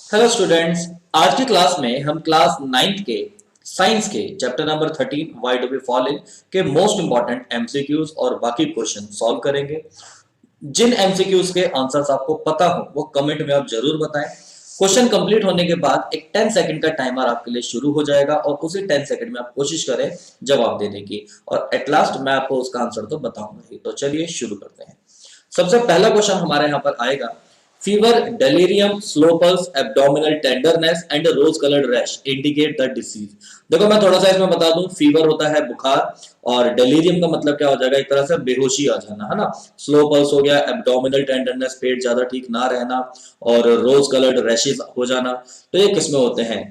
Hello students. आज की class में हम क्लास 9th के साइंस के chapter number 13 why do we fall ill के मोस्ट इंपॉर्टेंट एमसीक्यूज और बाकी क्वेश्चन सॉल्व करेंगे। जिन एमसीक्यूज के आंसर्स आपको पता हो वो कमेंट में आप जरूर बताएं। क्वेश्चन कंप्लीट होने के बाद एक 10 सेकंड का टाइमर आपके लिए शुरू हो जाएगा और उसी 10 सेकंड में आप कोशिश करें जवाब देने की, और एट लास्ट मैं आपको उसका आंसर तो बताऊंगा ही। तो चलिए शुरू करते हैं। सबसे पहला क्वेश्चन हमारे यहाँ पर आएगा, fever, delirium, slow pulse, abdominal tenderness and rose coloured rash indicate the disease. देखो मैं थोड़ा सा इसमें बता दूं, फीवर होता है बुखार, और डेलीरियम का मतलब क्या हो जाएगा, एक तरह से बेहोशी आ जाना, है ना। स्लो पल्स हो गया, एब्डोमिनल टेंडरनेस पेट ज्यादा ठीक ना रहना, और रोज कलर्ड रैशेस हो जाना। तो ये किसमें होते हैं?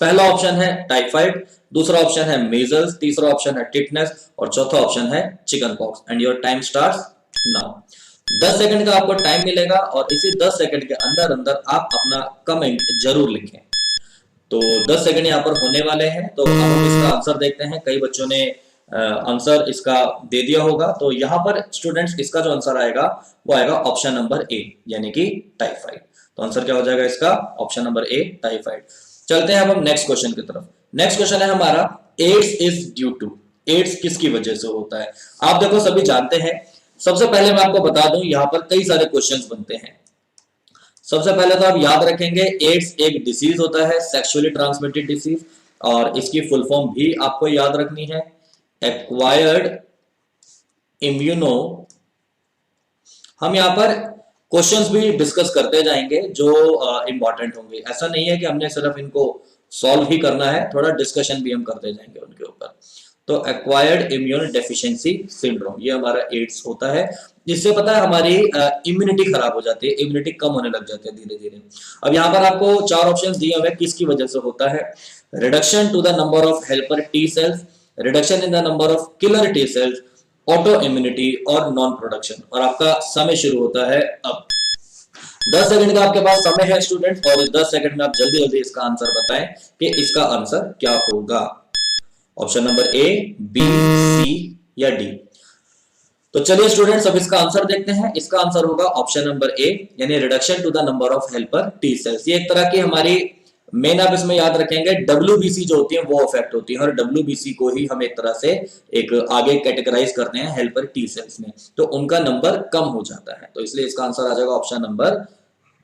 पहला ऑप्शन है टाइफाइड, दूसरा ऑप्शन है मेजल्स, तीसरा ऑप्शन है टिटनेस और चौथा ऑप्शन है chicken pox. And your time starts now. 10 second का आपको टाइम मिलेगा और इसी 10 सेकंड के अंदर अंदर आप अपना कमेंट जरूर लिखें। तो 10 सेकंड यहाँ पर होने वाले हैं, तो अब हम इसका आंसर देखते हैं। कई बच्चों ने आंसर इसका दे दिया होगा, तो यहाँ पर स्टूडेंट्स इसका जो आंसर आएगा वो आएगा ऑप्शन नंबर ए, यानी कि टाइफाइड। तो आंसर क्या हो जाएगा इसका? ऑप्शन नंबर ए, टाइफाइड। चलते हैं अब हम नेक्स्ट क्वेश्चन की तरफ। नेक्स्ट क्वेश्चन है हमारा, AIDS is due to. AIDS किसकी वजह से होता है? आप देखो सभी जानते हैं। सबसे पहले मैं आपको बता दूं, यहाँ पर कई सारे क्वेश्चंस बनते हैं। सबसे पहले तो आप याद रखेंगे, एड्स एक डिसीज होता है, सेक्सुअली ट्रांसमिटेड डिसीज, और इसकी फुल फॉर्म भी आपको याद रखनी है, एक्वायर्ड इम्यूनो। हम यहाँ पर क्वेश्चंस भी डिस्कस करते जाएंगे जो इंपॉर्टेंट होंगे। ऐसा नहीं है कि हमने सिर्फ इनको सॉल्व ही करना है, थोड़ा डिस्कशन भी हम करते जाएंगे उनके ऊपर। तो एक्वायर्ड इम्यून डेफिशिएंसी सिंड्रोम, ये हमारा एड्स होता है, जिससे पता है हमारी इम्यूनिटी खराब हो जाती है, इम्यूनिटी कम होने लग जाती है धीरे धीरे। अब यहाँ पर आपको 4 ऑप्शंस दिए हुए किसकी वजह से होता है। Reduction to the number of helper T cells, reduction in the number of killer T cells, autoimmunity और नॉन प्रोडक्शन। और आपका समय शुरू होता है अब। 10 सेकंड का आपके पास समय है स्टूडेंट, और इस 10 सेकंड में आप जल्दी जल्दी इसका आंसर बताएं कि इसका आंसर क्या होगा। ऑप्शन नंबर ए, बी, सी या डी। तो चलिए स्टूडेंट्स अब इसका आंसर देखते हैं। इसका आंसर होगा ऑप्शन नंबर ए, यानी reduction to the number of helper T cells. ये एक तरह की हमारी मेन, आप इसमें याद रखेंगे, डब्ल्यूबीसी जो होती है वो अफेक्ट होती है, और डब्ल्यूबीसी को ही हम एक तरह से एक आगे कैटेगराइज करते हैं हेल्पर टी सेल्स में, तो उनका नंबर कम हो जाता है। तो इसलिए इसका आंसर आ जाएगा ऑप्शन नंबर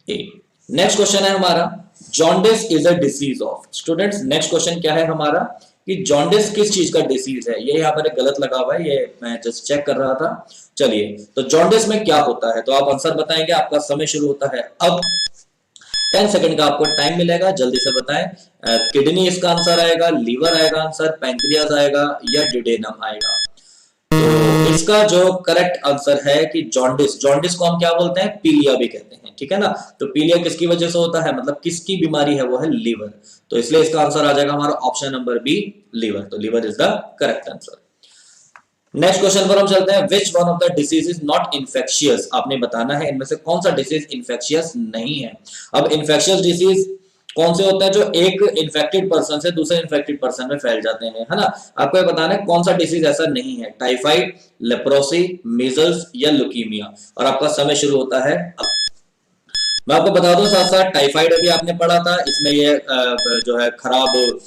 ए। नेक्स्ट क्वेश्चन है हमारा, jaundice is a disease of. Students next question क्या है हमारा कि जॉन्डिस किस चीज का डिसीज है। ये यहाँ पर एक गलत लगा हुआ है, ये मैं जस्ट चेक कर रहा था। चलिए, तो जॉन्डिस में क्या होता है, तो आप आंसर बताएंगे। आपका समय शुरू होता है अब। 10 सेकंड का आपको टाइम मिलेगा, जल्दी से बताएं। किडनी इसका आंसर आएगा, लीवर आएगा आंसर, पैंक्रियाज आएगा या डिडेनम आएगा। तो इसका जो करेक्ट आंसर है कि जॉन्डिस। जॉन्डिस को हम क्या बोलते हैं? पीलिया भी कहते हैं, ठीक है ना। तो पीलिया किसकी वजह से होता है, मतलब किसकी बीमारी है, वो है लीवर। तो इसलिए इसका आंसर आ जाएगा हमारा ऑप्शन नंबर बी, लीवर। तो liver is the correct answer. Next question पर हम चलते हैं, which one of the disease is not infectious. आपने बताना है इनमें से कौन सा डिसीज इन्फेक्शियस नहीं है। अब इन्फेक्शियस डिसीज कौन से होते हैं? जो एक इन्फेक्टेड पर्सन से दूसरे इन्फेक्टेड पर्सन में फैल जाते हैं, है ना। आपको ये बताना है कौन सा डिसीज ऐसा नहीं है, टाइफाइड, लेप्रोसी, मीजल्स या लुकीमिया। और आपका समय शुरू होता है अब। मैं आपको बता दूं साथ साथ, टाइफाइड अभी आपने पढ़ा था, इसमें ये जो है खराब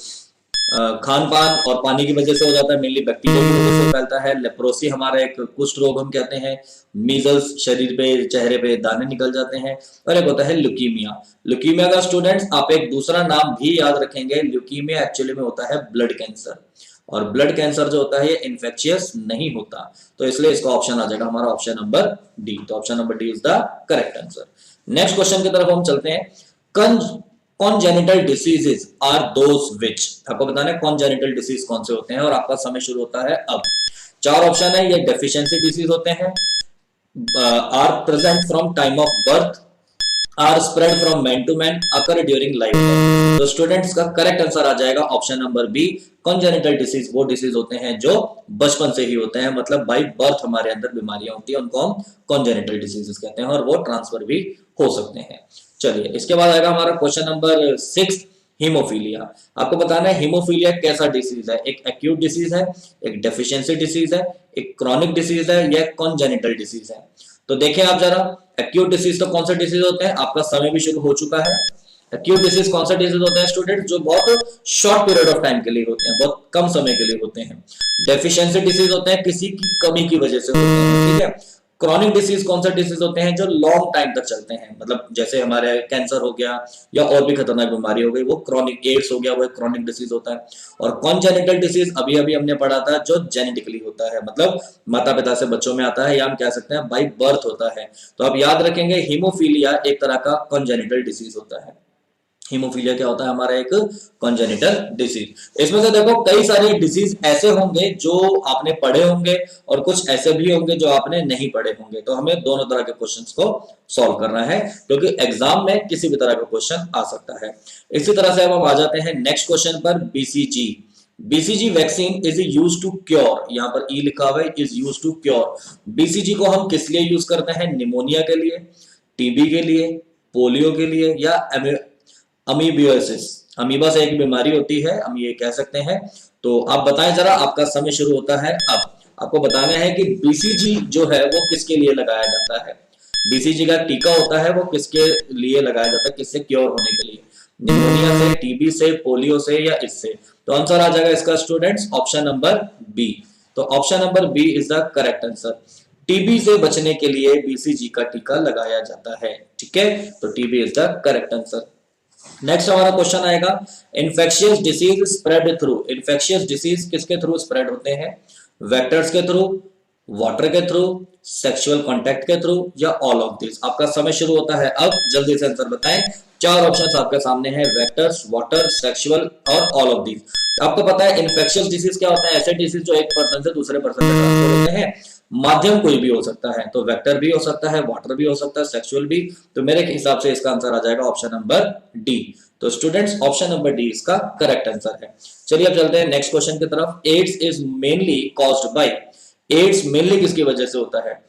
खान पान और पानी की वजह से हो जाता है, मेनली बैक्टीरिया की वजह से फैलता है। लेप्रोसी हमारा एक कुष्ठ रोग हम कहते हैं। मीजल्स शरीर पे, चेहरे पे दाने निकल जाते हैं। और एक होता है ल्यूकीमिया। ल्यूकीमिया का स्टूडेंट्स आप एक दूसरा नाम भी याद रखेंगे, ल्यूकीमिया एक्चुअली में होता है ब्लड कैंसर, और ब्लड कैंसर जो होता है ये इन्फेक्शियस नहीं होता। तो इसलिए इसका ऑप्शन आ जाएगा हमारा ऑप्शन नंबर डी। तो option number D is the correct answer. Next question की तरफ हम चलते हैं। Congenital diseases are those which. आपको बताना है कॉन्जेनिटल डिसीज कौन से होते हैं, और आपका समय शुरू होता है अब। 4 ऑप्शन है, ये डेफिशिएंसी डिसीज होते हैं, are present from time of birth, are spread from man to man, occur during life time. तो स्टूडेंट्स का करेक्ट आंसर आ जाएगा option number B. Congenital disease वो डिसीज होते हैं जो बचपन से ही होते हैं, मतलब बाय बर्थ हमारे अंदर बीमारियां होती है, उनको हम कॉन्जेनिटल डिसीजेस कहते हैं, और वो ट्रांसफर भी हो सकते हैं। चलिए, इसके बाद आएगा हमारा क्वेश्चन नंबर 6, हीमोफीलिया। आपको बताना है हीमोफीलिया कैसा डिसीज है, एक एक्यूट डिसीज है, एक डेफिशिएंसी डिसीज है, एक क्रॉनिक डिसीज है, या कॉन्जेनिटल डिसीज है। तो देखें आप जरा, एक्यूट डिसीज तो कौन सा डिसीज होते हैं, आपका समय भी शुरू हो चुका है। एक्यूट डिसीज कौन सा डिसीज होता है स्टूडेंट, जो बहुत शॉर्ट पीरियड ऑफ टाइम के लिए होते हैं, बहुत कम समय के लिए होते हैं। डेफिशिएंसी डिसीज होते हैं किसी की कमी की वजह से होते हैं, ठीक है। क्रॉनिक डिसीज कौन सा डिसीज होते हैं, जो लॉन्ग टाइम तक चलते हैं, मतलब जैसे हमारे कैंसर हो गया या और भी खतरनाक बीमारी हो गई, वो क्रॉनिक, एड्स हो गया, वो क्रॉनिक डिसीज होता है। और कॉन्जेनिटल डिसीज अभी अभी हमने पढ़ा था, जो जेनेटिकली होता है, मतलब माता पिता से बच्चों में आता है, या हम कह सकते हैं बाई बर्थ होता है। तो आप याद रखेंगे हीमोफीलिया एक तरह का कॉन्जेनिटल डिसीज होता है। हीमोफीलिया क्या होता है, हमारा एक कॉन्जेनिटल डिसीज। इसमें से देखो कई सारे डिसीज ऐसे होंगे जो आपने पढ़े होंगे और कुछ ऐसे भी होंगे जो आपने नहीं पढ़े होंगे, तो हमें दोनों तरह के क्वेश्चंस को सॉल्व करना है, क्योंकि एग्जाम में किसी भी तरह का क्वेश्चन आ सकता है। इसी तरह से अब हम आ जाते हैं नेक्स्ट क्वेश्चन पर, BCG. BCG vaccine is use to cure, यहाँ पर ई लिखा हुआ है, is use to cure. BCG को हम किस लिए यूज करते हैं, निमोनिया के लिए, टीबी के लिए, पोलियो के लिए, या अमीबियोसिस, अमीबा से एक बीमारी होती है, हम ये कह सकते हैं। तो आप बताएं जरा, आपका समय शुरू होता है अब। आपको बताना है कि बीसीजी जो है वो किसके लिए लगाया जाता है। बीसीजी का टीका होता है वो किसके लिए लगाया जाता है, किससे क्योर होने के लिए, निमोनिया से, टीबी से, पोलियो से, या इससे। तो आंसर आ जाएगा इसका स्टूडेंट्स ऑप्शन नंबर बी। तो option number B is the correct answer. TB से बचने के लिए बीसीजी का टीका लगाया जाता है, ठीक है। तो TB is the correct answer. Next हमारा क्वेश्चन आएगा, infectious disease spread through. Infectious disease किसके थ्रू स्प्रेड होते हैं, वेक्टर्स के थ्रू, वाटर के थ्रू, सेक्सुअल कांटेक्ट के थ्रू, या ऑल ऑफ दिस। आपका समय शुरू होता है अब, जल्दी से आंसर बताएं। चार ऑप्शंस आपके सामने हैं, वेक्टर्स, वाटर, सेक्सुअल और ऑल ऑफ दिस। आपको पता है इन्फेक्शियस डिसीज क्या होता है, ऐसे डिसीज जो एक पर्सन से दूसरे पर्सन में ट्रांसफर होते हैं। माध्यम कोई भी हो सकता है, तो वेक्टर भी हो सकता है, वाटर भी हो सकता है, सेक्सुअल भी। तो मेरे हिसाब से इसका आंसर आ जाएगा ऑप्शन नंबर डी। तो स्टूडेंट्स ऑप्शन नंबर डी इसका करेक्ट आंसर है। चलिए अब चलते हैं नेक्स्ट क्वेश्चन की तरफ। AIDS is mainly caused by, AIDS mainly किसकी वजह से होता है,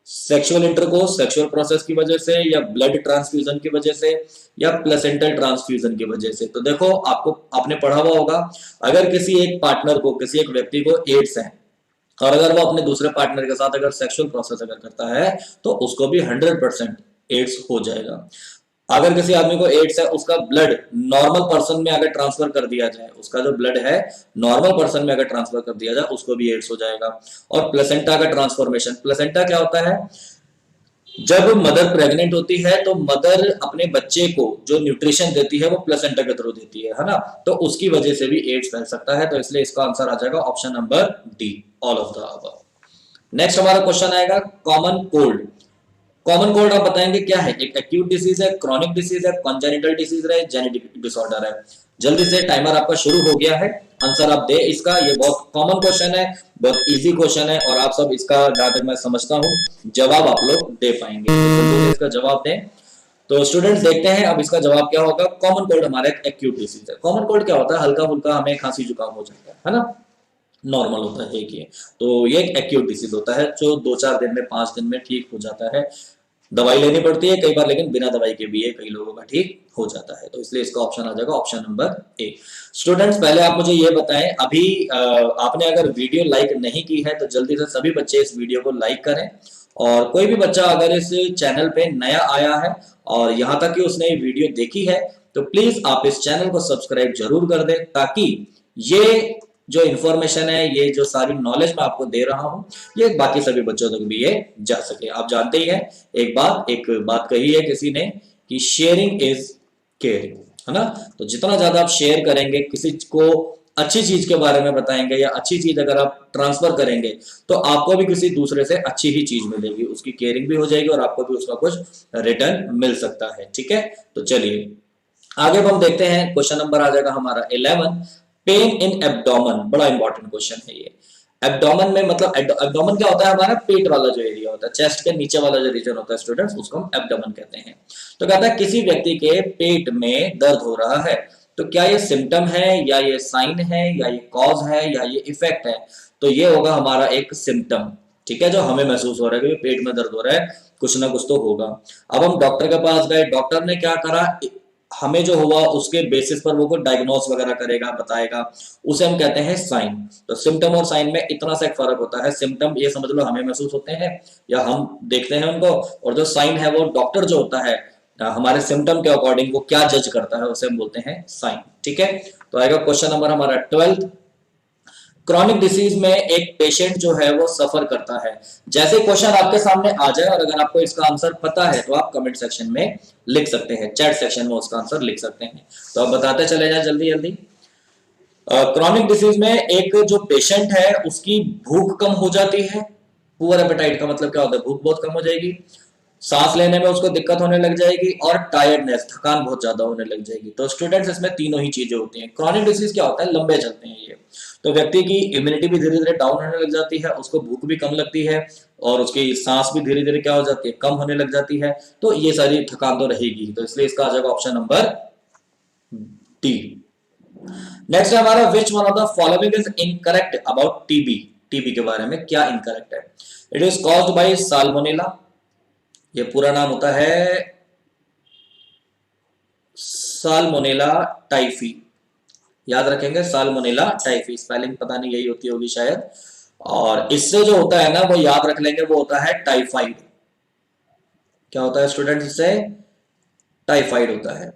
सेक्सुअल इंटरकोर्स, सेक्सुअल प्रोसेस की वजह से, या ब्लड ट्रांसफ्यूजन की वजह से, या प्लेसेंटल ट्रांसफ्यूजन की वजह से। तो देखो आपको, आपने पढ़ा हुआ होगा, अगर किसी एक पार्टनर को, किसी एक व्यक्ति को एड्स है, और अगर वो अपने दूसरे पार्टनर के साथ अगर सेक्सुअल प्रोसेस अगर करता है, तो उसको भी 100% एड्स हो जाएगा। अगर किसी आदमी को एड्स है, उसका ब्लड नॉर्मल पर्सन में अगर ट्रांसफर कर दिया जाए, उसका जो ब्लड है नॉर्मल पर्सन में अगर ट्रांसफर कर दिया जाए, उसको भी एड्स हो जाएगा। और प्लेसेंटा का ट्रांसफॉर्मेशन, प्लेसेंटा क्या होता है, जब मदर प्रेग्नेंट होती है तो मदर अपने बच्चे को जो न्यूट्रिशन देती है वो प्लेसेंटा के थ्रू देती है ना, तो उसकी वजह से भी एड्स फैल सकता है। तो इसलिए इसका आंसर आ जाएगा option number D, all of the above. Next हमारा क्वेश्चन आएगा, कॉमन कोल्ड। कॉमन कोल्ड आप बताएंगे क्या है, एक एक्यूट डिसीज है, क्रॉनिक डिसीज है, कॉन्जेनिटल डिसीज है, जेनेटिक डिसऑर्डर है। जल्दी से टाइमर आपका शुरू हो गया है, आंसर आप दे इसका। ये बहुत कॉमन क्वेश्चन है, बहुत इजी क्वेश्चन है, और आप सब इसका जहां तक मैं समझता हूं जवाब आप लोग दे पाएंगे, तो जल्दी से इसका जवाब दें। तो स्टूडेंट्स देखते हैं अब इसका जवाब क्या होगा। कॉमन कोल्ड हमारा एक एक्यूट डिसीज है। कॉमन कोल्ड क्या होता है, हल्का फुल्का हमें खांसी जुकाम हो जाता है ना, नॉर्मल होता है एक ये। तो ये एक एक्यूट डिसीज होता है जो 2-4 दिन में, 5 दिन में ठीक हो जाता है। दवाई लेनी पड़ती है कई बार, लेकिन बिना दवाई के भी ये कई लोगों का ठीक हो जाता है। तो इसलिए इसका ऑप्शन आ जाएगा ऑप्शन नंबर ए। स्टूडेंट्स पहले आप मुझे ये बताएं, अभी आपने अगर वीडियो लाइक नहीं की है तो जल्दी से सभी बच्चे इस वीडियो को लाइक करें। और कोई भी बच्चा अगर इस चैनल पे नया आया है और यहाँ तक कि उसने वीडियो देखी है, तो प्लीज आप इस चैनल को सब्सक्राइब जरूर कर दें, ताकि ये जो इन्फॉर्मेशन है, ये जो सारी नॉलेज मैं आपको दे रहा हूं, ये बाकी सभी बच्चों तक भी ये जा सके। आप जानते ही हैं, एक बात कही है किसी ने कि शेयरिंग इज केयरिंग, है ना। तो जितना ज्यादा आप शेयर करेंगे, किसी को अच्छी चीज के बारे में बताएंगे या अच्छी चीज अगर आप ट्रांसफर करेंगे, तो आपको भी किसी दूसरे से अच्छी ही चीज मिलेगी, उसकी केयरिंग भी हो जाएगी और आपको भी उसका कुछ रिटर्न मिल सकता है, ठीक है। तो चलिए आगे हम देखते हैं, क्वेश्चन नंबर आ जाएगा हमारा 11, पेन इन एब्डोमेन। बड़ा इंपॉर्टेंट क्वेश्चन है ये। एब्डोमेन में मतलब एब्डोमेन क्या होता है, हमारा पेट वाला जो एरिया होता है, चेस्ट के नीचे वाला जो रीजन होता है स्टूडेंट्स, उसको हम एब्डोमेन कहते हैं। तो कहता है किसी व्यक्ति के पेट में दर्द हो रहा है, तो क्या ये सिम्टम है, या ये साइन है, या ये कॉज है, या ये इफेक्ट है। तो ये होगा हमारा एक सिम्टम, ठीक है, जो हमें महसूस हो रहा है कि पेट में दर्द हो रहा है, कुछ ना कुछ तो होगा। अब हम डॉक्टर के पास गए, डॉक्टर ने क्या करा, हमें जो हुआ उसके बेसिस पर वो को डायग्नोस वगैरह करेगा, बताएगा, उसे हम कहते हैं साइन। तो सिम्टम और साइन में इतना सा एक फर्क होता है, सिम्टम ये समझ लो हमें महसूस होते हैं या हम देखते हैं उनको, और जो साइन है वो डॉक्टर जो होता है हमारे सिम्टम के अकॉर्डिंग वो क्या जज करता है उसे हम बोलते हैं साइन। ठीक है, तो आएगा क्वेश्चन नंबर हमारा 12। क्रॉनिक डिसीज में एक पेशेंट जो है वो सफर करता है। जैसे क्वेश्चन आपके सामने आ जाए और अगर आपको इसका आंसर पता है तो आप कमेंट सेक्शन में लिख सकते हैं, चैट सेक्शन में उसका आंसर लिख सकते हैं। तो आप बताते चले जाए जल्दी जल्दी। क्रॉनिक डिसीज में एक जो पेशेंट है उसकी भूख कम हो जाती है। पुअर एपेटाइट का मतलब क्या होता है, भूख बहुत कम हो जाएगी, सांस लेने में उसको दिक्कत होने लग जाएगी और टायर्डनेस, थकान बहुत ज्यादा होने लग जाएगी। तो स्टूडेंट्स इसमें तीनों ही चीजें होती हैं। क्रॉनिक डिसीज क्या होता है, लंबे चलते हैं ये। तो व्यक्ति की इम्यूनिटी भी धीरे धीरे डाउन होने लग जाती है, उसको भूख भी कम लगती है और उसकी सांस भी धीरे धीरे क्या हो जाती है, कम होने लग जाती है। तो ये सारी थकान तो रहेगी, तो इसलिए इसका आ जाएगा ऑप्शन नंबर डी। नेक्स्ट है हमारा, विच one of the following is incorrect about TB. TB के बारे में क्या इनकरेक्ट है। It is caused by salmonella, ये पूरा नाम होता है साल्मोनेला टाइफी, याद रखेंगे साल्मोनेला टाइफी, स्पेलिंग पता नहीं यही होती होगी शायद। और इससे जो होता है ना वो याद रख लेंगे, वो होता है टाइफाइड। क्या होता है स्टूडेंट्स, इससे टाइफाइड होता है।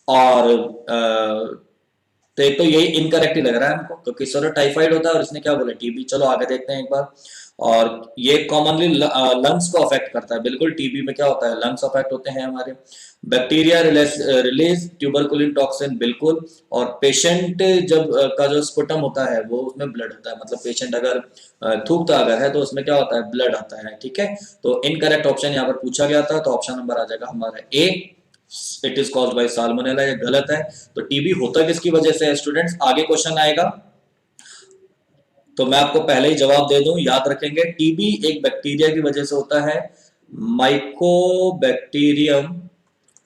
और तो एक तो यही इनकरेक्ट ही लग रहा है हमको, क्योंकि सर टाइफाइड होता है और इसने क्या बोला, टीबी। चलो आगे देखते हैं एक बार। और ये कॉमनली लंग्स को अफेक्ट करता है। बिल्कुल, टीबी में क्या होता है, लंग्स अफेक्ट होते हैं हमारे। बैक्टीरिया रिलीज ट्यूबरकुलिन टॉक्सिन, बिल्कुल। और पेशेंट जब का जो स्पुटम होता है वो उसमें ब्लड होता है, मतलब पेशेंट अगर थूकता अगर है तो उसमें क्या होता है, ब्लड आता है। ठीक है, तो इनकरेक्ट ऑप्शन यहाँ पर पूछा गया था, तो ऑप्शन नंबर आ जाएगा हमारा A, it is caused by salmonella. ये गलत है। तो टीबी होता किसकी वजह से है स्टूडेंट्स, आगे क्वेश्चन आएगा तो मैं आपको पहले ही जवाब दे दूं, याद रखेंगे। टीबी एक बैक्टीरिया की वजह से होता है, माइकोबैक्टीरियम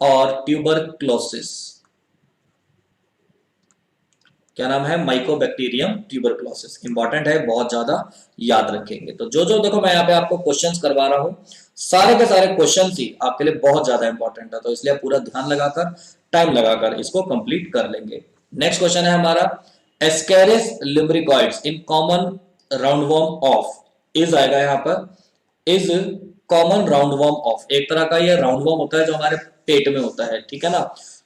और ट्यूबरक्लोसिस। क्या नाम है, माइकोबैक्टीरियम ट्यूबरक्लोसिस। इंपॉर्टेंट है, बहुत ज्यादा याद रखेंगे। तो जो जो देखो मैं यहाँ पे आपको क्वेश्चंस करवा रहा हूं, सारे के सारे क्वेश्चंस ही आपके लिए बहुत ज्यादा इंपॉर्टेंट है, तो इसलिए पूरा ध्यान लगाकर टाइम लगाकर इसको कंप्लीट कर लेंगे। नेक्स्ट क्वेश्चन है हमारा, ascaris lumbricoides in common roundworm of, is आएगा यहाँ पर, इज कॉमन राउंडवॉर्म ऑफ। एक तरह का ये राउंडवॉर्म होता है जो हमारे पेट में होता है, ठीक है ना।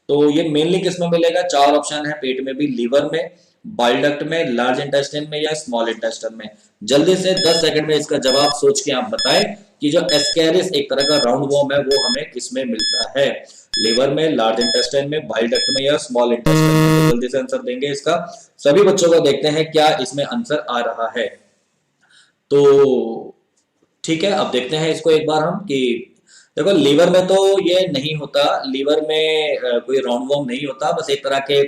तो ये मेनली किस में मिलेगा, चार ऑप्शन है पेट में भी, लीवर में, बाइल डक्ट में, लार्ज इंटेस्टाइन में या स्मॉल इंटेस्टाइन में। जल्दी से 10 सेकंड में इसका जवाब सोच के आप बताएं कि जो एस्केरिस एक तरह का राउंड वॉर्म है वो हमें किस में मिलता है, लीवर में, लार्ज इंटेस्टाइन में, बाइल डक्ट में या स्मॉल इंटेस्टाइन में। तो जल्दी से आंसर देंगे इसका सभी बच्चों को, देखते हैं क्या इसमें आंसर आ रहा है। तो ठीक है, अब देखते हैं इसको एक बार हम कि देखो लीवर में तो ये नहीं होता, लीवर में कोई राउंड वॉर्म नहीं होता, बस एक तरह के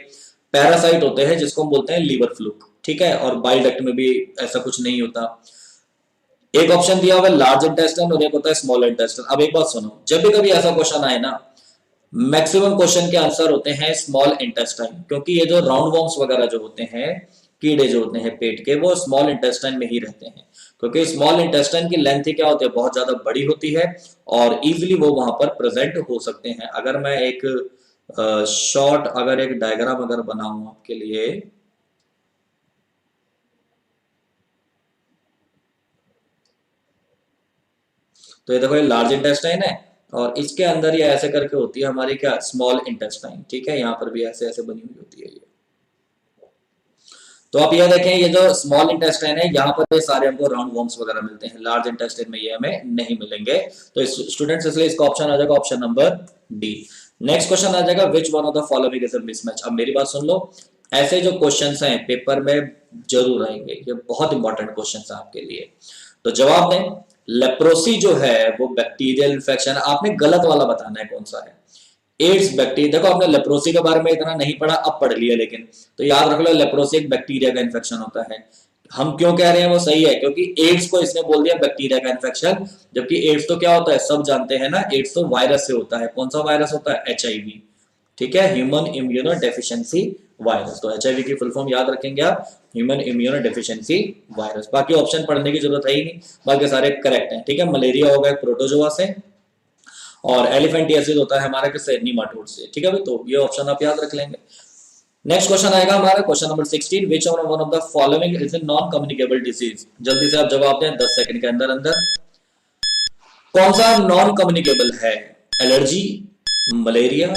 पैरासाइट होते हैं जिसको हम बोलते हैं लीवर फ्लूक। ठीक है, और बाइल डक्ट में भी ऐसा कुछ नहीं होता। एक ऑप्शन दिया हुआ है लार्ज इंटेस्टाइन और एक होता है स्मॉल इंटेस्टाइन। अब एक बात सुनो, जब भी कभी ऐसा क्वेश्चन आए ना, मैक्सिमम क्वेश्चन के आंसर होते हैं स्मॉल इंटेस्टाइन, क्योंकि ये जो राउंड वॉर्म्स वगैरह जो होते हैं, कीड़े जो होते हैं पेट के, वो स्मॉल इंटेस्टाइन में ही रहते हैं, क्योंकि स्मॉल इंटेस्टाइन की लेंथ ही क्या होती है, बहुत ज्यादा बड़ी होती है और इजीली वो वहां पर प्रेजेंट हो सकते हैं। अगर मैं एक शॉर्ट अगर एक डायग्राम अगर बनाऊं आपके लिए, तो ये देखो ये लार्ज इंटेस्टाइन है और इसके अंदर ये ऐसे करके होती है हमारी क्या, स्मॉल इंटेस्टाइन। ठीक है, यहाँ पर भी ऐसे ऐसे बनी हुई होती है ये। तो आप ये देखें, ये जो स्मॉल इंटेस्टाइन है यहाँ पर ये सारे हमको राउंड वॉर्म्स वगैरह मिलते हैं, लार्ज इंटेस्टाइन में ये हमें नहीं मिलेंगे। तो स्टूडेंट्स इसलिए इसका ऑप्शन आ जाएगा option number D. Next question आ जाएगा, which one of the following is a mismatch. अब मेरी बात सुन लो, ऐसे जो क्वेश्चंस हैं पेपर में जरूर आएंगे, ये बहुत इंपॉर्टेंट क्वेश्चंस है आपके लिए, तो जवाब दें। लेप्रोसी जो है वो बैक्टीरियल इन्फेक्शन, आपने गलत वाला बताना है कौन सा है। एड्स बैक्टीरिया, देखो आपने लेप्रोसी के बारे में इतना नहीं पढ़ा, अब पढ़ लिया, लेकिन तो याद रख लो लेप्रोसी एक बैक्टीरिया का इन्फेक्शन होता है। हम क्यों कह रहे हैं वो सही है, क्योंकि एड्स को इसने बोल दिया बैक्टीरिया का इन्फेक्शन, जबकि एड्स तो क्या होता है सब जानते हैं ना, एड्स तो वायरस से होता है। कौन सा वायरस होता है, HIV। ठीक है, ह्यूमन इम्यूनो डेफिशिएंसी वायरस। तो HIV की फुल फॉर्म याद रखेंगे आप, ह्यूमन इम्यूनो डेफिशिएंसी वायरस। बाकी ऑप्शन पढ़ने की जरूरत है ही नहीं, बाकी सारे करेक्ट हैं। ठीक है, मलेरिया होगा प्रोटोजोआ से, और एलिफेंटियासिस होता है हमारा किससे, नीमाटोड से। ठीक है भाई, तो ये ऑप्शन आप याद रख लेंगे। नेक्स्ट क्वेश्चन आएगा हमारा question number 16, which one of the following is a non communicable disease. जल्दी से आप जवाब दें 10 सेकंड के अंदर अंदर। कौन सा नॉन कम्युनिकेबल है, एलर्जी, मलेरिया,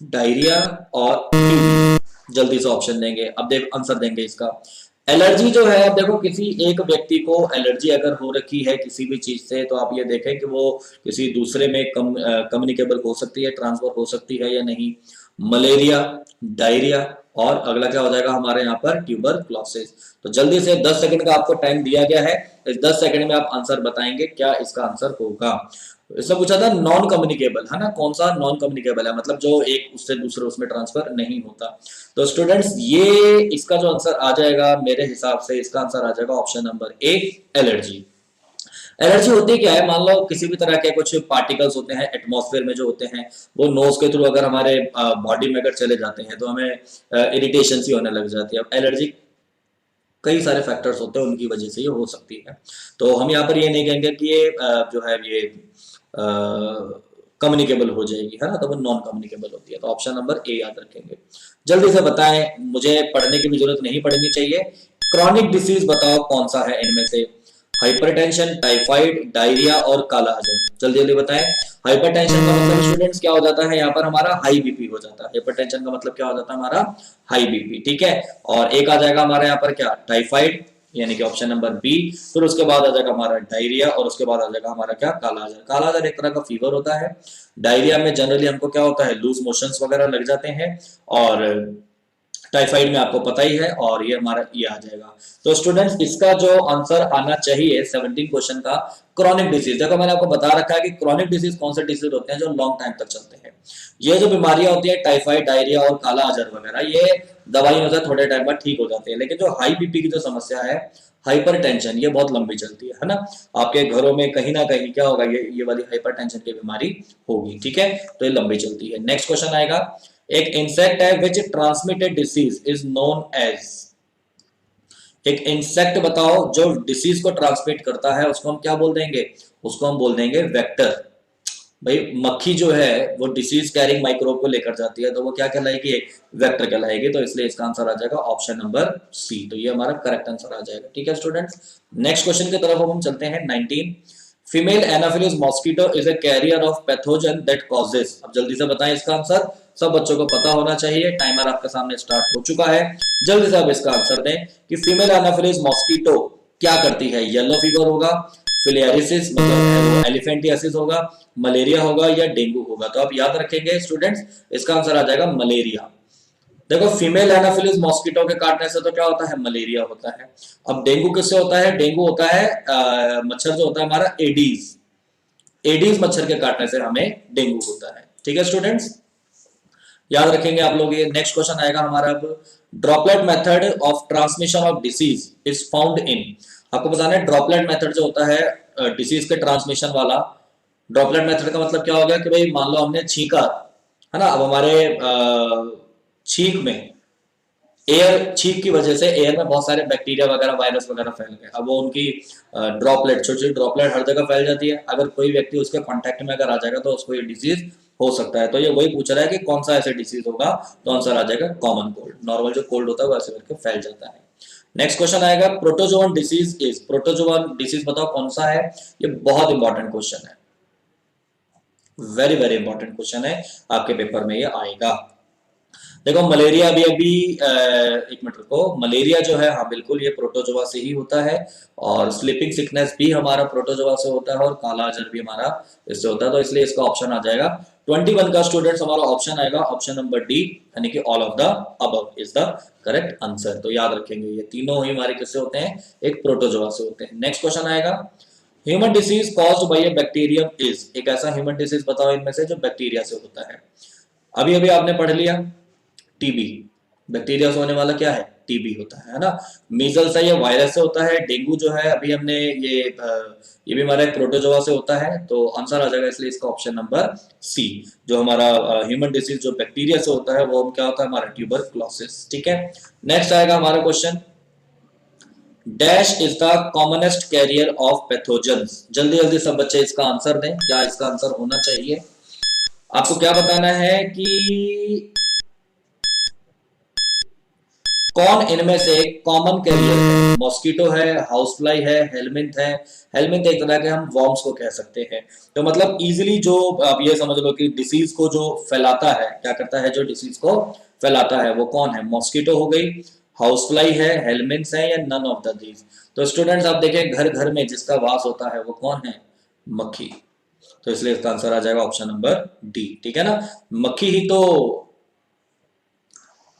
डायरिया और टीबी। जल्दी से ऑप्शन देंगे, अब देख आंसर देंगे इसका। एलर्जी जो है, अब देखो किसी एक व्यक्ति को एलर्जी अगर हो रखी है किसी भी चीज से, तो आप ये देखें कि वो किसी दूसरे में कम्युनिकेबल हो सकती है, ट्रांसफर हो सकती है या नहीं। मलेरिया, डायरिया और अगला क्या हो जाएगा हमारे यहाँ पर, ट्यूबरक्लोसिस। तो जल्दी से 10 सेकंड का आपको टाइम दिया गया है, इस 10 सेकंड में आप आंसर बताएंगे क्या इसका आंसर होगा। इसमें पूछा था नॉन कम्युनिकेबल, है ना, कौन सा नॉन कम्युनिकेबल है, मतलब जो एक उससे दूसरे उसमें ट्रांसफर नहीं होता। तो स्टूडेंट्स ये इसका जो आंसर आ जाएगा मेरे हिसाब से, इसका आंसर आ जाएगा ऑप्शन नंबर ए, एलर्जी। एलर्जी होती क्या है, मान लो किसी भी तरह के कुछ पार्टिकल्स होते हैं एटमॉस्फेयर में जो होते हैं, वो नोज के थ्रू अगर हमारे बॉडी में अगर चले जाते हैं तो हमें इरिटेशन सी होने लग जाती है। अब एलर्जी कई सारे फैक्टर्स होते हैं, उनकी वजह से ये हो सकती है। तो हम यहाँ पर ये नहीं कहेंगे कि ये जो है ये कम्युनिकेबल हो जाएगी, है ना, तो वो नॉन कम्युनिकेबल होती है। तो ऑप्शन नंबर ए याद रखेंगे। जल्दी से बताएं, मुझे पढ़ने की भी जरूरत नहीं पड़नी चाहिए। क्रॉनिक डिसीज बताओ कौन सा है इनमें से, हाइपरटेंशन, टाइफाइड, डायरिया और काला अजम। जल्दी जल्दी बताएं। हाइपरटेंशन का मतलब स्टूडेंट्स क्या हो जाता है, यहाँ पर हमारा हाई बीपी हो जाता है। हाइपरटेंशन का मतलब क्या हो जाता है हमारा, हाई बीपी, ठीक है। और एक आ जाएगा हमारे यहाँ पर क्या, टाइफाइड, यानी कि ऑप्शन नंबर बी। फिर उसके बाद आ जाएगा हमारा डायरिया और उसके बाद आ जाएगा हमारा क्या, काला अजहर। काला अजहर एक तरह का फीवर होता है। डायरिया में जनरली हमको क्या होता है, लूज मोशंस वगैरह लग जाते हैं। और टाइफाइड में आपको पता ही है, और ये हमारा ये आ जाएगा। तो स्टूडेंट्स इसका जो आंसर आना चाहिए 17 क्वेश्चन का, क्रॉनिक डिसीज। देखो मैंने आपको बता रखा है कि क्रॉनिक डिसीज कौन से डिसीज होते हैं जो लॉन्ग टाइम तक चलते हैं। ये जो बीमारियां होती है टाइफाइड, डायरिया और काला अजहर वगैरह, ये दवाइयों से थोड़े टाइम बाद ठीक हो जाते हैं। लेकिन जो हाई बीपी की जो समस्या है, हाइपरटेंशन, ये बहुत लंबी चलती है ना। आपके घरों में कहीं ना कहीं क्या होगा, ये वाली हाइपरटेंशन की बीमारी होगी, ठीक है। तो ये लंबी चलती है। नेक्स्ट क्वेश्चन आएगा, एक इंसेक्ट है which transmitted disease is known as. एक इंसेक्ट बताओ जो डिसीज को ट्रांसमिट करता है, उसको हम क्या बोल देंगे, उसको हम बोल देंगे वेक्टर। भाई मक्खी जो है वो डिसीज कैरिंग माइक्रोब को लेकर जाती है, तो वो क्या कहलाएगी, वेक्टर कहलाएगी। तो इसलिए इसका आंसर आ जाएगा ऑप्शन नंबर सी। तो ये हमारा करेक्ट आंसर आ जाएगा, ठीक है स्टूडेंट्स। नेक्स्ट क्वेश्चन की तरफ हम चलते हैं। 19, female Anopheles mosquito is a carrier of pathogen that causes. अब जल्दी से बताएं इसका आंसर, सब बच्चों को पता होना चाहिए। टाइमर आपके सामने स्टार्ट हो चुका है, जल्दी से आप इसका आंसर दें कि फीमेल एनाफिलिस मॉस्किटो क्या करती है। येलो फीवर होगा, फिलियरिसिस मतलब एलिफेंटियासिस होगा, मलेरिया होगा या डेंगू होगा। तो आप याद रखेंगे स्टूडेंट्स, इसका आंसर आ जाएगा मलेरिया। देखो फीमेल एनाफिलिस मॉस्किटो के काटने से तो क्या होता है, मलेरिया होता है। अब डेंगू किससे होता है, डेंगू होता है मच्छर जो होता है हमारा एडीज, एडीज मच्छर के काटने से हमें डेंगू होता है, ठीक है स्टूडेंट्स, याद रखेंगे आप लोग ये। नेक्स्ट क्वेश्चन आएगा हमारा अब, droplet method of transmission of disease is found in. आपको बताना है ड्रॉपलेट मेथड जो होता है डिसीज के ट्रांसमिशन वाला। ड्रॉपलेट मेथड का मतलब क्या हो गया कि भाई मान लो हमने छींका, है ना, अब हमारे छींक में एयर, छींक की वजह से एयर में बहुत सारे बैक्टीरिया वगैरह वायरस वगैरह फैल गए। अब वो उनकी ड्रॉपलेट, छोटी छोटी ड्रॉपलेट हर जगह फैल जाती है। अगर कोई व्यक्ति उसके कांटेक्ट में अगर आ जाएगा तो उसको ये डिजीज हो सकता है। तो ये वही पूछ रहा है कि कौन सा ऐसे डिसीज होगा, तो आंसर आ जाएगा कॉमन कोल्ड। नॉर्मल जो कोल्ड होता है वो ऐसे करके फैल जाता है। नेक्स्ट क्वेश्चन आएगा, protozoan disease is. Protozoan disease बताओ कौन सा है। ये बहुत इंपॉर्टेंट क्वेश्चन है, वेरी वेरी इंपॉर्टेंट क्वेश्चन है, आपके पेपर में ये आएगा। देखो मलेरिया भी अभी एक मिनट रुको, मलेरिया जो है हाँ बिल्कुल ये प्रोटोजोआ से ही होता है, और स्लीपिंग सिकनेस भी हमारा प्रोटोजोआ से होता है, और काला अजहर भी हमारा इससे होता है। तो इसलिए इसका ऑप्शन आ जाएगा 21 का स्टूडेंट्स, हमारा ऑप्शन आएगा ऑप्शन नंबर डी, यानी कि all of the above is the correct answer. तो याद रखेंगे ये तीनों ही हमारे किससे होते हैं, एक प्रोटोजोआ से होते हैं। नेक्स्ट क्वेश्चन आएगा, human disease caused by A bacterium is. एक ऐसा ह्यूमन डिसीज बताओ इनमें से जो बैक्टीरिया से होता है। अभी अभी आपने पढ़ लिया टीबी, बैक्टीरिया से होने वाला क्या है, टीबी होता है ना। मीजल्स है ये वायरस से होता है। डेंगू जो है अभी हमने ये भी हमारा एक प्रोटोजोआ से होता है। तो आंसर आ जाएगा इसलिए इसका ऑप्शन नंबर सी, जो हमारा ह्यूमन डिसीज जो बैक्टीरिया से होता है वो क्या होता है हमारा ट्यूबरक्लोसिस, ठीक है। नेक्स्ट आएगा हमारा question, dash is the commonest carrier of pathogens. जल्दी जल्दी सब बच्चे इसका आंसर दें, क्या इसका आंसर होना चाहिए। आपको क्या बताना है कि कौन इनमें से कॉमन कैरियर है? मॉस्किटो है, हाउस फ्लाई है, हेलमिंथ है। हेलमिंथ एक तरह के हम वॉर्म्स को कह सकते हैं। तो मतलब इजीली जो आप ये समझ लो कि डिसीज को जो फैलाता है, क्या करता है जो डिसीज को फैलाता है वो कौन है? मॉस्किटो हो गई, हाउस फ्लाई है, हेलमिंथ है, या नन ऑफ द दीज। तो स्टूडेंट्स आप देखें घर घर में जिसका वास होता है वो कौन है? मक्खी। तो इसलिए इसका आंसर आ जाएगा ऑप्शन नंबर डी। ठीक है ना, मक्खी ही तो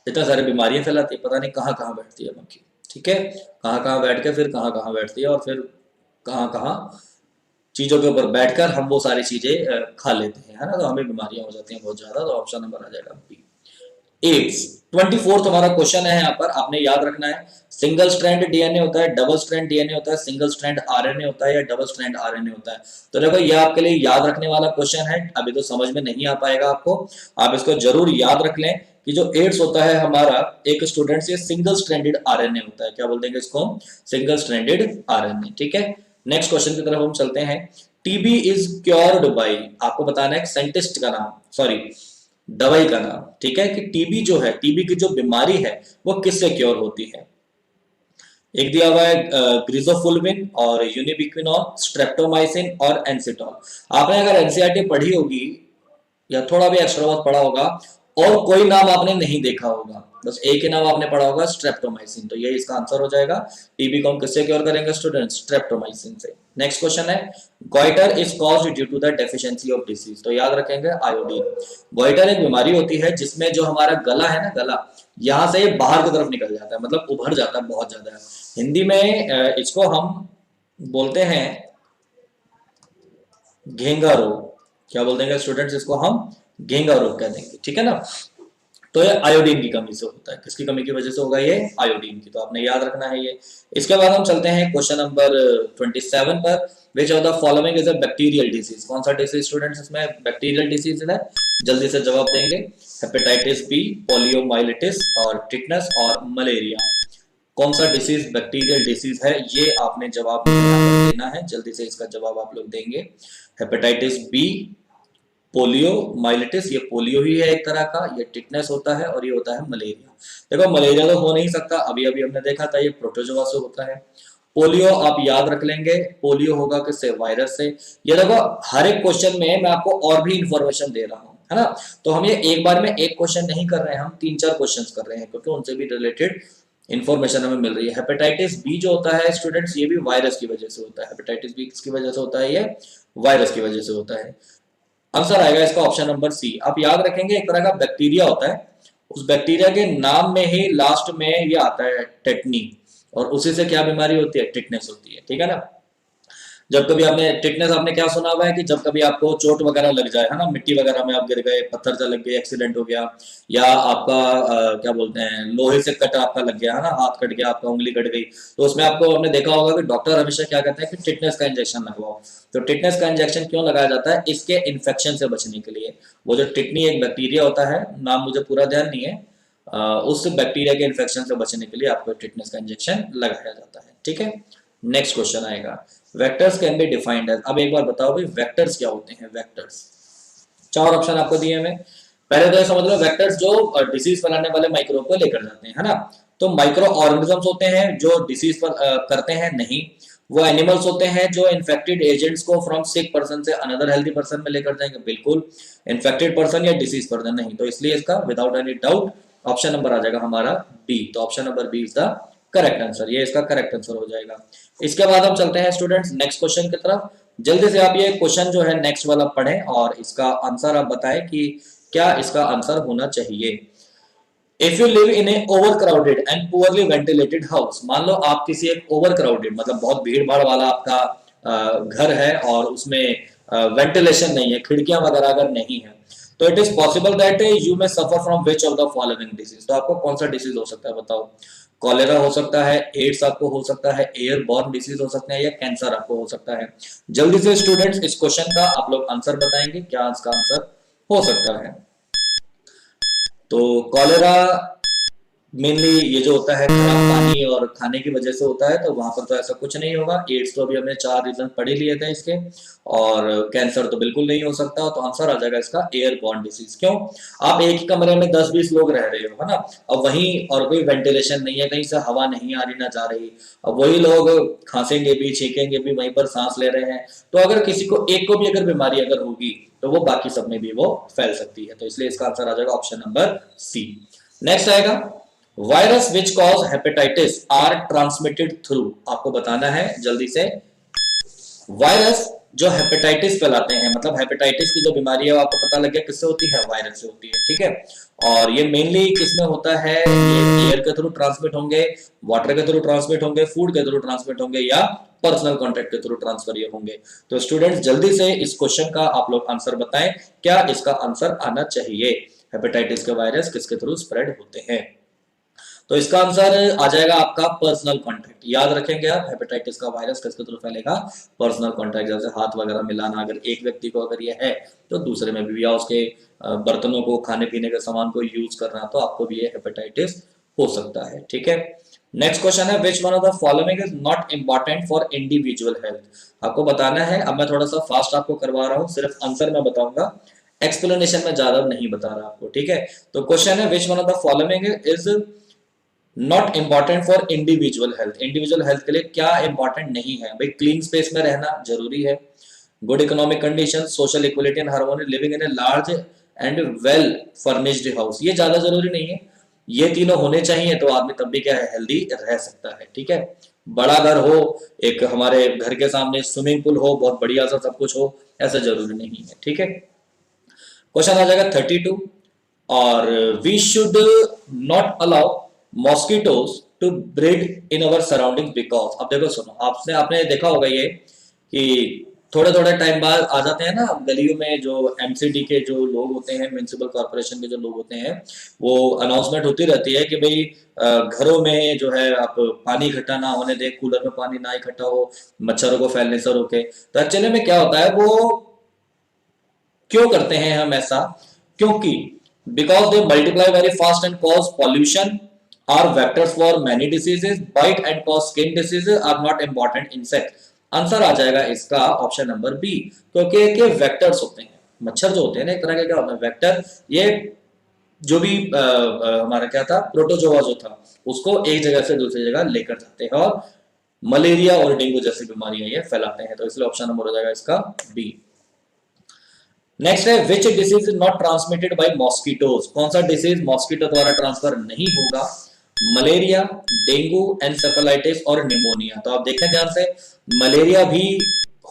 इतना सारी बीमारियां फैलाती है, पता नहीं कहाँ कहाँ बैठती है मक्खी। ठीक है, कहाँ कहाँ बैठ के फिर कहाँ कहाँ बैठती है, और फिर कहाँ कहाँ चीजों के ऊपर बैठकर हम वो सारी चीजें खा लेते हैं, है ना, तो हमें बीमारियां हो जाती हैं बहुत ज्यादा। तो ऑप्शन नंबर आ जाएगा बी, एड्स। 24 हमारा क्वेश्चन है यहाँ पर, आपने याद रखना है सिंगल स्ट्रैंड डीएनए होता है, डबल स्ट्रैंड डीएनए होता है, सिंगल स्ट्रैंड आरएनए होता है, या डबल स्ट्रैंड आरएनए होता है। तो देखो ये आपके लिए याद रखने वाला क्वेश्चन है, अभी तो समझ में नहीं आ पाएगा आपको, आप इसको जरूर याद रख लें कि जो एड्स होता है हमारा एक स्टूडेंट से सिंगल स्ट्रैंडेड आरएनए होता है। क्या बोलते हैं इसको? Single stranded RNA. ठीक है, नेक्स्ट क्वेश्चन की तरफ हम चलते हैं। टीबी इज क्योर्ड बाई, आपको बताना है साइंटिस्ट का नाम, सॉरी दवाई का नाम। ठीक है, कि टीबी जो है, टीबी की जो बीमारी है वो किससे क्योर होती है? एक दिया हुआ है ग्रिजोफुल्विन और यूनिबिक्विनॉन, स्ट्रेप्टोमाइसिन और एंसिटॉल। आपने अगर एनसीईआरटी पढ़ी होगी या थोड़ा भी एक्स्ट्रा बहुत पढ़ा होगा और कोई नाम आपने नहीं देखा होगा, बस एक ही नाम आपने पढ़ा होगा, स्ट्रेप्टोमाइसिन, तो ये इसका आंसर हो जाएगा। टीबी को हम किससे क्योर करेंगे स्टूडेंट्स? स्ट्रेप्टोमाइसिन से। नेक्स्ट क्वेश्चन है, goitre is caused due to the deficiency of disease. तो याद रखेंगे आयोडीन। गोइटर एक बीमारी होती है जिसमें जो हमारा गला है ना, गला यहां से बाहर की तरफ निकल जाता है, मतलब उभर जाता है बहुत ज्यादा। हिंदी में इसको हम बोलते हैं घेंगा रोग। क्या बोल देंगे स्टूडेंट्स? इसको हम घेंगा रोग कह देंगे। ठीक है ना, तो ये आयोडीन की कमी से होता है। किसकी कमी की वजह से होगा? ये आयोडीन की, तो आपने याद रखना है ये। इसके बाद हम चलते हैं क्वेश्चन नंबर 27 पर। Which of the following is a bacterial disease? कौन सा डिसीज स्टूडेंट्स इसमें बैक्टीरियल डिसीज है? जल्दी से जवाब देंगे। हेपेटाइटिस बी, पोलियोमाइलिटिस और टिटनस और मलेरिया। कौन सा डिसीज बैक्टीरियल डिसीज है? ये आपने जवाब देना है, जल्दी से इसका जवाब आप लोग देंगे। हेपेटाइटिस बी, पोलियो माइलिटिस, ये पोलियो ही है एक तरह का, ये टिटनेस होता है, और ये होता है मलेरिया। देखो मलेरिया तो हो नहीं सकता, अभी अभी हमने देखा था ये प्रोटोजोआ से होता है। पोलियो आप याद रख लेंगे, पोलियो होगा किससे? वायरस से। ये देखो हर एक क्वेश्चन में मैं आपको और भी इंफॉर्मेशन दे रहा हूँ, है ना, तो हम ये एक बार में एक क्वेश्चन नहीं कर रहे हैं, हम 3-4 क्वेश्चन कर रहे हैं, क्योंकि उनसे भी रिलेटेड इन्फॉर्मेशन हमें मिल रही है। हेपेटाइटिस बी जो होता है स्टूडेंट्स, ये भी वायरस की वजह से होता है। हेपेटाइटिस बी किसकी वजह से होता है? ये वायरस की वजह से होता है। आंसर आएगा इसका ऑप्शन नंबर सी। आप याद रखेंगे एक तरह का बैक्टीरिया होता है, उस बैक्टीरिया के नाम में ही लास्ट में ये आता है टेटनी, और उसी से क्या बीमारी होती है? टिटनेस होती है। ठीक है ना, जब कभी आपने टिटनेस आपने क्या सुना हुआ है कि जब कभी आपको चोट वगैरह लग जाए, है ना, मिट्टी वगैरह में आप गिर गए, पत्थर से लग गए, एक्सीडेंट हो गया, या आपका क्या बोलते हैं लोहे से कट आपका लग गया, है ना, हाथ कट गया, आपका उंगली कट गई, तो उसमें आपको आपने देखा होगा कि डॉक्टर हमेशा क्या कहते हैं कि टिटनेस का इंजेक्शन लगवाओ। तो टिटनेस का इंजेक्शन क्यों लगाया जाता है? इसके इन्फेक्शन से बचने के लिए। वो जो टिटनी एक बैक्टीरिया होता है, नाम मुझे पूरा ध्यान नहीं है, उस बैक्टीरिया के इन्फेक्शन से बचने के लिए आपको टिटनेस का इंजेक्शन लगाया जाता है। ठीक है, नेक्स्ट क्वेश्चन आएगा, vectors can be defined as. अब एक बार बताओ भाई वेक्टर्स क्या होते हैं? वेक्टर्स, 4 ऑप्शन आपको दिए हैं। पहले तो ये समझ लो वेक्टर्स जो डिसीज फैलाने वाले माइक्रोब को लेकर जाते हैं, है ना, तो माइक्रो ऑर्गेनिजम्स होते हैं जो डिसीज करते हैं, नहीं। वो एनिमल्स होते हैं जो इन्फेक्टेड एजेंट्स को फ्रॉम सिक पर्सन से अनदर हेल्दी पर्सन में लेकर जाएंगे, बिल्कुल। इन्फेक्टेड पर्सन या डिसीज पर्सन नहीं, तो इसलिए इसका without any doubt option number आ जाएगा हमारा बी। तो option number B is the correct answer, ये इसका करेक्ट आंसर हो जाएगा। इसके बाद हम चलते हैं स्टूडेंट्स नेक्स्ट क्वेश्चन की तरफ। जल्दी से आप ये क्वेश्चन जो है नेक्स्ट वाला पढ़ें और इसका आंसर आप बताएं कि क्या इसका आंसर होना चाहिए। If you live in A overcrowded and poorly ventilated house, मान लो आप किसी एक ओवरक्राउडेड मतलब बहुत भीड़ भाड़ वाला आपका घर है और उसमें वेंटिलेशन नहीं है, खिड़कियां वगैरह अगर नहीं है, तो it is possible that you may suffer from which of the following disease. तो आपको कौन सा डिसीज हो सकता है बताओ? कॉलेरा हो सकता है, एड्स आपको हो सकता है, एयरबॉर्न डिसीज हो सकते हैं, या कैंसर आपको हो सकता है। जल्दी से स्टूडेंट्स इस क्वेश्चन का आप लोग आंसर बताएंगे, क्या इसका आंसर हो सकता है? तो कॉलेरा मेनली ये जो होता है खराब पानी और खाने की वजह से होता है, तो वहां पर तो ऐसा कुछ नहीं होगा। एड्स तो अभी हमने 4 रीजन पढ़ ही लिए थे इसके, और कैंसर तो बिल्कुल नहीं हो सकता। तो आंसर आ जाएगा इसका एयरबॉर्न डिसीज। क्यों? आप एक ही कमरे में 10-20 लोग रह रहे हो, है ना, अब वहीं और कोई वेंटिलेशन नहीं है, कहीं से हवा नहीं आ रही ना जा रही, अब वही लोग खांसेंगे भी छींकेंगे भी, वहीं पर सांस ले रहे हैं, तो अगर किसी को एक को भी अगर बीमारी अगर होगी तो वो बाकी सब में भी वो फैल सकती है। तो इसलिए इसका आंसर आ जाएगा ऑप्शन नंबर सी। नेक्स्ट आएगा, virus which cause hepatitis are transmitted through. आपको बताना है जल्दी से, वायरस जो हेपेटाइटिस फैलाते हैं, मतलब हेपेटाइटिस की जो बीमारी है वो आपको पता लग गया किससे होती है, वायरस से होती है, ठीक है। और ये मेनली किसमें होता है, ये एयर के थ्रू ट्रांसमिट होंगे, वाटर के थ्रू ट्रांसमिट होंगे, फूड के थ्रू ट्रांसमिट होंगे, या पर्सनल कॉन्टेक्ट के थ्रू ट्रांसफर ये होंगे। तो स्टूडेंट्स जल्दी से इस क्वेश्चन का आप लोग आंसर बताएं, क्या इसका आंसर आना चाहिए, हेपेटाइटिस के वायरस किसके थ्रू स्प्रेड होते हैं। तो इसका आंसर आ जाएगा आपका पर्सनल कांटेक्ट। याद रखेंगे आप, हेपेटाइटिस का वायरस किसके थ्रू फैलेगा, पर्सनल कांटेक्ट, जैसे हाथ वगैरह मिलाना, अगर एक व्यक्ति को अगर ये है तो दूसरे में भी, या उसके बर्तनों को, खाने पीने के सामान को यूज करना, तो आपको भी ये हेपेटाइटिस हो सकता है, ठीक है। नेक्स्ट क्वेश्चन है, विच one of the following is not important for individual health. आपको बताना है, अब मैं थोड़ा सा फास्ट आपको करवा रहा हूँ, सिर्फ आंसर मैं बताऊंगा, एक्सप्लेनेशन में ज्यादा नहीं बता रहा आपको, ठीक है। तो क्वेश्चन है, विच one of the following is not important for individual health. Individual health के लिए क्या इंपॉर्टेंट नहीं है भाई, क्लीन स्पेस में रहना जरूरी है, good economic condition, social equality and harmony, living in a large and well furnished house. ये ज्यादा जरूरी नहीं है, ये तीनों होने चाहिए तो आदमी तब भी क्या है, हेल्दी रह सकता है, ठीक है। बड़ा घर हो, एक हमारे घर के सामने स्विमिंग पूल हो, बहुत बढ़िया सा सब कुछ हो, ऐसा जरूरी नहीं है, ठीक है। क्वेश्चन आ जाएगा 32, और we should not allow mosquitoes to breed in our surrounding because. अब देखो सुनो, आपने देखा होगा ये कि थोड़े थोड़े टाइम बाद आ जाते हैं ना गलियों में, जो एमसीडी के जो लोग होते हैं, म्युनिसिपल कॉर्पोरेशन के जो लोग होते हैं, वो अनाउंसमेंट होती रहती है कि भाई घरों में जो है आप पानी इकट्ठा ना होने दें, कूलर में पानी ना इकट्ठा हो, मच्छरों को फैलने से रोके। तो एक्चुअली में क्या होता है, वो क्यों करते हैं हम ऐसा, क्योंकि because they multiply very fast and cause pollution, are vectors for many diseases, bite and cause skin diseases, are not important insect. Answer आ जाएगा इसका ऑप्शन नंबर बी, क्योंकि ये वेक्टर्स होते हैं, मच्छर जो होते हैं ना एक तरह के क्या होते हैं, वेक्टर। ये जो भी हमारा क्या था, प्रोटोजोआ जो था, उसको एक जगह से दूसरी जगह लेकर जाते हैं, और मलेरिया और डेंगू जैसी बीमारियां ये फैलाते हैं। तो इसलिए ऑप्शन नंबर हो जाएगा इसका बी। नेक्स्ट है, which disease is not transmitted by mosquitoes. कौन सा डिसीज मॉस्किटो द्वारा ट्रांसफर नहीं होगा, मलेरिया, डेंगू, एनसेफेलाइटिस और निमोनिया। तो आप देखें ध्यान से, मलेरिया भी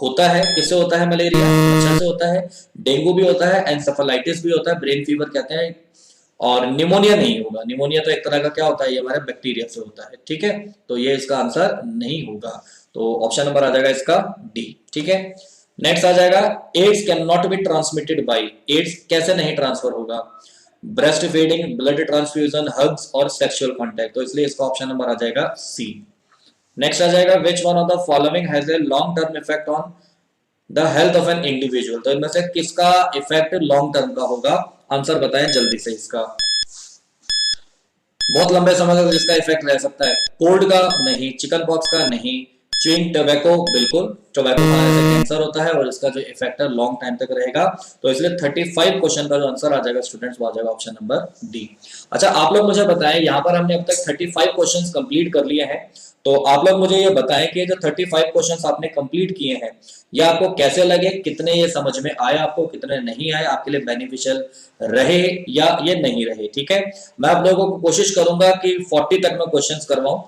होता है, किससे होता है, मलेरिया मच्छर से होता है, डेंगू भी होता है, एनसेफेलाइटिस भी होता है, ब्रेन फीवर कहते हैं, और निमोनिया नहीं होगा। निमोनिया तो एक तरह का क्या होता है, ये हमारे बैक्टीरिया से होता है, ठीक है। तो ये इसका आंसर नहीं होगा, तो ऑप्शन नंबर आ जाएगा इसका डी, ठीक है। नेक्स्ट आ जाएगा, AIDS can not be transmitted by. AIDS कैसे नहीं ट्रांसफर होगा, breast feeding, blood transfusion, hugs और सेक्सुअल कांटेक्ट। तो इसलिए इसका ऑप्शन नंबर आ जाएगा सी। नेक्स्ट आ जाएगा, which one of the following has a long term effect on the health of an individual. तो इनमें से किसका इफेक्ट लॉन्ग टर्म का होगा, आंसर बताएं जल्दी से इसका। बहुत लंबे समय तक जिसका इफेक्ट रह सकता है, कोल्ड का नहीं, चिकन पॉक्स का नहीं, च्यूइंग टोबैको, बिल्कुल टोबैको खाने से कैंसर होता है और इसका जो इफेक्ट है लॉन्ग टाइम तक रहेगा। तो इसलिए 35 क्वेश्चन का जो आंसर आ जाएगा स्टूडेंट्स, वो आ जाएगा ऑप्शन नंबर डी। अच्छा आप लोग मुझे बताएं, यहाँ पर हमने अब तक 35 क्वेश्चंस कंप्लीट कर लिए हैं, तो आप लोग मुझे ये बताएं कि जो 35 क्वेश्चंस आपने कंप्लीट किए हैं, ये आपको कैसे लगे, कितने ये समझ में आए आपको, कितने नहीं आए, आपके लिए बेनिफिशियल रहे या ये नहीं रहे, ठीक है। मैं आप लोगों को कोशिश करूंगा कि 40 तक मैं क्वेश्चंस करवाऊं।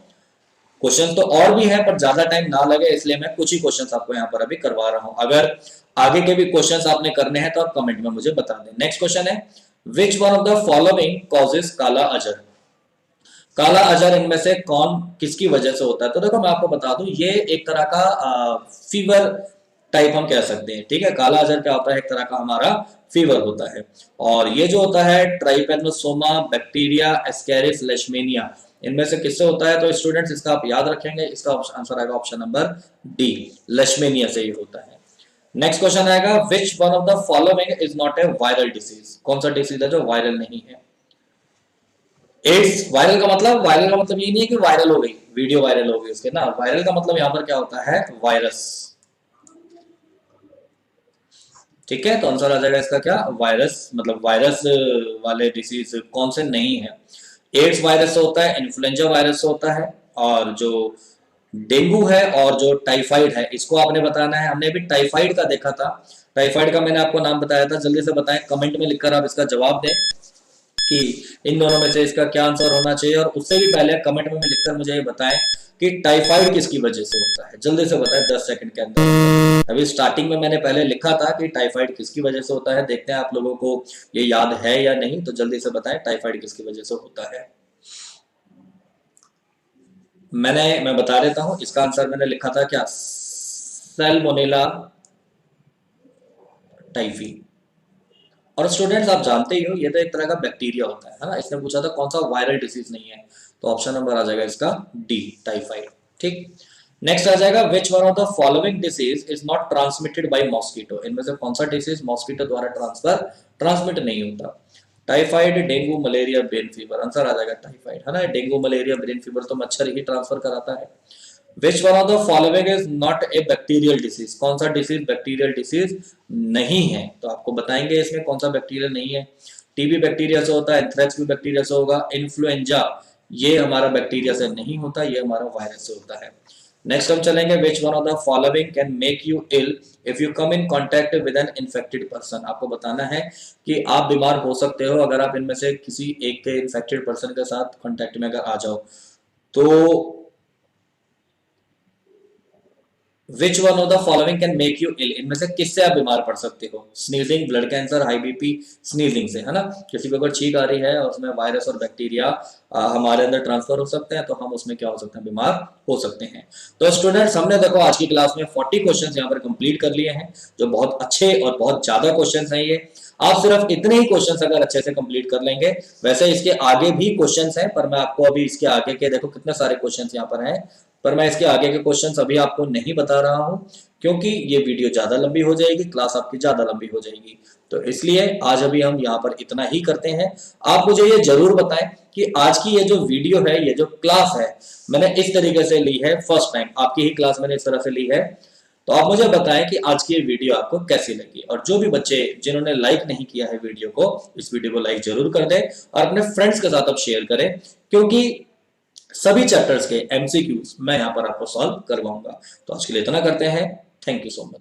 क्वेश्चन तो और भी है पर ज्यादा टाइम ना लगे, इसलिए मैं कुछ ही क्वेश्चंस आपको यहाँ पर अभी करवा रहा हूं। अगर आगे के भी क्वेश्चंस आपने करने हैं तो आप कमेंट में मुझे बता दें। नेक्स्ट क्वेश्चन है, विच one of the following causes काला अजर। काला अजर इनमें से कौन किसकी वजह से होता है। तो देखो मैं आपको बता दूं, ये एक तरह का फीवर टाइप हम कह सकते हैं, ठीक है। काला अजर क्या होता है, एक तरह का हमारा फीवर होता है, और ये जो होता है ट्राइपेनोसोमा बैक्टीरिया एस्केरिस लेशमेनिया, इनमें से किससे होता है। तो स्टूडेंट्स इसका आप याद रखेंगे, इसका आंसर आएगा ऑप्शन नंबर डी, लेशमेनिया से ये होता है। नेक्स्ट क्वेश्चन आएगा, विच one of the following is not a viral disease. कौन सा डिसीज है जो वायरल नहीं है। एड्स वायरल का मतलब ये नहीं है कि वायरल हो गई, वीडियो वायरल हो गई उसके ना, वायरल का मतलब यहां पर क्या होता है, वायरस। ठीक है, तो आंसर आ जाएगा इसका क्या, वायरस, मतलब वायरस वाले डिसीज कौन से नहीं है। एड्स वायरस से होता है, इन्फ्लुएंजा वायरस से होता है, और जो डेंगू है और जो टाइफाइड है इसको आपने बताना है। हमने अभी टाइफाइड का देखा था, टाइफाइड का मैंने आपको नाम बताया था, जल्दी से बताएं, कमेंट में लिखकर आप इसका जवाब दें कि इन दोनों में से इसका क्या आंसर होना चाहिए। और उससे भी पहले कमेंट में लिखकर मुझे ये बताएं कि टाइफाइड किसकी वजह से होता है, जल्दी से बताएं 10 सेकंड के अंदर। अभी स्टार्टिंग में मैंने पहले लिखा था कि टाइफाइड किसकी वजह से होता है, देखते हैं आप लोगों को ये याद है या नहीं, तो जल्दी से बताएं टाइफाइड किसकी वजह से होता है। मैं बता देता हूं, इसका आंसर मैंने लिखा था क्या, सैल्मोनेला टाइफी। और स्टूडेंट्स आप जानते ही हो ये तो एक तरह का बैक्टीरिया होता है ना, इसने पूछा था कौन सा वायरल डिसीज नहीं है, तो ऑप्शन नंबर आ जाएगा इसका डी, टाइफाइड। ठीक, नेक्स्ट आ जाएगा, which one of the following disease is not transmitted by mosquito, इनमें से कौन सा डिसीज मॉस्किटो द्वारा ट्रांसमिट नहीं होता। Typhoid, dengue, malaria, brain fever, answer आ जाएगा टाइफाइड, है ना। डेंगू, मलेरिया, ब्रेन फीवर तो मच्छर ही ट्रांसफर कराता है। विच one of the following is not a bacterial disease, कौन सा डिसीज बैक्टीरियल डिसीज नहीं है, तो आपको बताएंगे इसमें कौन सा बैक्टीरियल नहीं है। टीबी बैक्टीरिया से होता है, एंथ्रेक्स भी बैक्टीरिया से होगा, इन्फ्लुएंजा ये हमारा बैक्टीरिया से नहीं होता, ये हमारा वायरस से होता है। नेक्स्ट हम चलेंगे, which one of the following can make you ill if you come in contact with an infected person, आपको बताना है कि आप बीमार हो सकते हो अगर आप इनमें से किसी एक के इन्फेक्टेड पर्सन के साथ कांटेक्ट में अगर आ जाओ। तो which one of the following can make you ill, इनमें से किससे आप बीमार पड़ सकते हो। Sneezing, blood cancer, high BP, sneezing से, है ना। किसी को अगर छींक आ रही है और उसमें वायरस और बैक्टीरिया हमारे अंदर ट्रांसफर हो सकते हैं, तो हम उसमें क्या हो सकते हैं, बीमार हो सकते हैं। तो स्टूडेंट्स हमने देखो आज की क्लास में 40 क्वेश्चन यहाँ पर कंप्लीट कर लिए हैं, जो बहुत अच्छे और बहुत ज्यादा क्वेश्चन हैं ये। आप सिर्फ इतने ही क्वेश्चंस अगर अच्छे से कंप्लीट कर लेंगे, वैसे इसके आगे भी क्वेश्चंस हैं, पर मैं आपको अभी इसके आगे के देखो कितने सारे क्वेश्चंस यहाँ पर हैं, पर मैं इसके आगे के क्वेश्चंस अभी आपको नहीं बता रहा हूं, क्योंकि ये वीडियो ज्यादा लंबी हो जाएगी, क्लास आपकी ज्यादा लंबी हो जाएगी। तो इसलिए आज अभी हम यहाँ पर इतना ही करते हैं। आप मुझे ये जरूर बताएं कि आज की ये जो वीडियो है, ये जो क्लास है, मैंने इस तरीके से ली है, फर्स्ट टाइम आपकी ही क्लास मैंने इस तरह से ली है। तो आप मुझे बताएं कि आज की ये वीडियो आपको कैसी लगी, और जो भी बच्चे जिन्होंने लाइक नहीं किया है वीडियो को, इस वीडियो को लाइक जरूर कर दें और अपने फ्रेंड्स के साथ आप शेयर करें, क्योंकि सभी चैप्टर्स के एमसीक्यूज मैं यहाँ पर आपको सॉल्व करवाऊंगा। तो आज के लिए इतना करते हैं, थैंक यू सो मच।